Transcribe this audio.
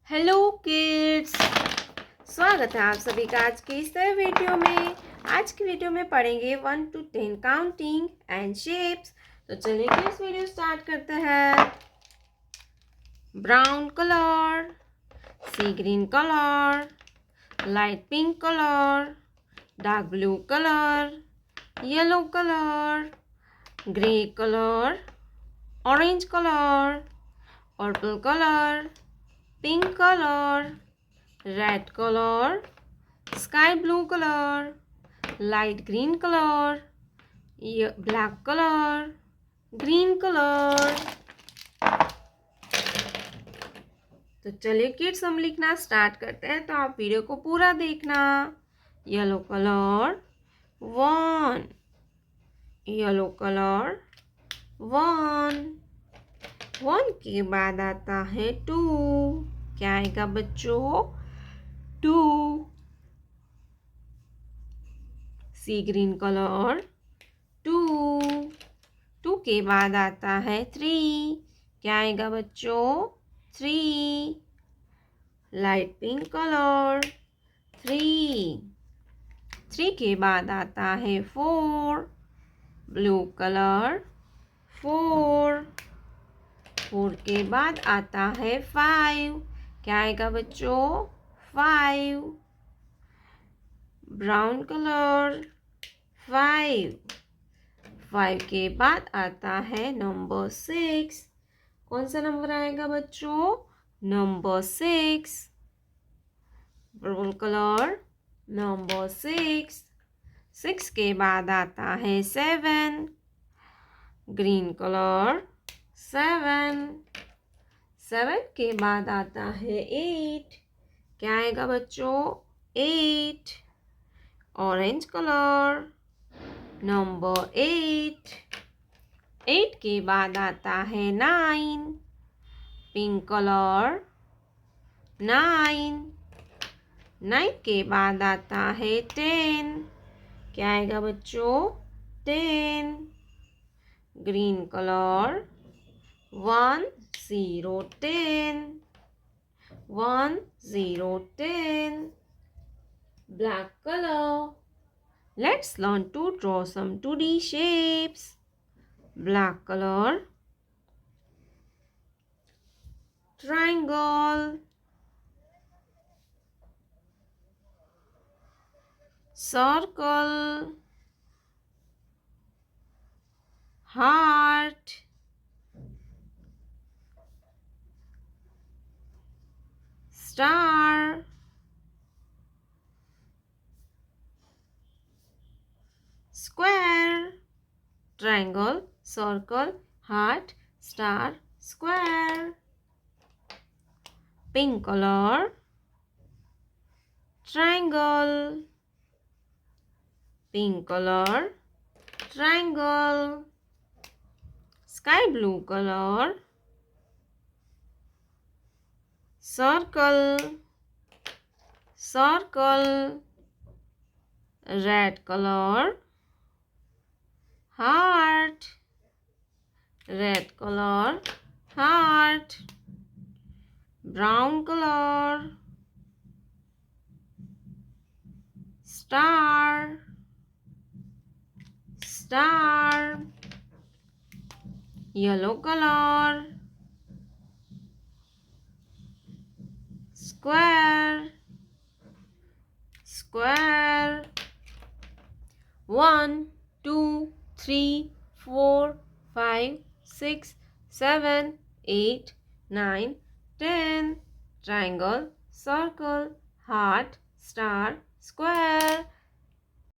Hello kids, स्वागत है आप सभी का आज की इस नए वीडियो में। आज की वीडियो में पढ़ेंगे 1 to 10 काउंटिंग एंड शेप्स। तो चलिए किड्स वीडियो स्टार्ट करते हैं। Brown colour, sea green colour, light pink colour, dark blue colour, yellow colour, grey colour, orange colour, purple colour, pink color, red color, sky blue color, light green color, black color, green color। तो चलिए kids हम लिखना start करते हैं, तो आप video को पूरा देखना। येलो कलर 1, येलो कलर 1, 1 के बाद आता है 2। क्या आएगा बच्चों? 2। सी ग्रीन कलर 2, 2 के बाद आता है 3। क्या आएगा बच्चों? 3। लाइट पिंक कलर 3, 3 के बाद आता है 4। ब्लू कलर 4, 4 के बाद आता है 5। क्या आएगा बच्चों? 5। ब्राउन कलर 5, 5 के बाद आता है नंबर 6। कौन सा नंबर आएगा बच्चों? नंबर 6। पर्पल कलर नंबर 6, 6 के बाद आता है 7। ग्रीन कलर 7, 7 के बाद आता है 8। क्या आएगा बच्चों? 8। ऑरेंज कलर नंबर 8, 8 के बाद आता है 9। पिंक कलर 9, 9 के बाद आता है 10। क्या आएगा बच्चों? 10। Green colour 1 0 10, 1 0 10। Black color. Let's learn to draw some 2D shapes. Black color. Triangle. Circle. Heart. Star. Square. Triangle, circle, heart, star, square. Pink color. Triangle. Pink color. Triangle. Sky blue color. Circle. Circle. Red color. Heart. Red color. Heart. Brown color. Star. Star. Yellow color. Square. Square. 1 2 3 4 5 6 7 8 9 10. Triangle, circle, heart, star, square.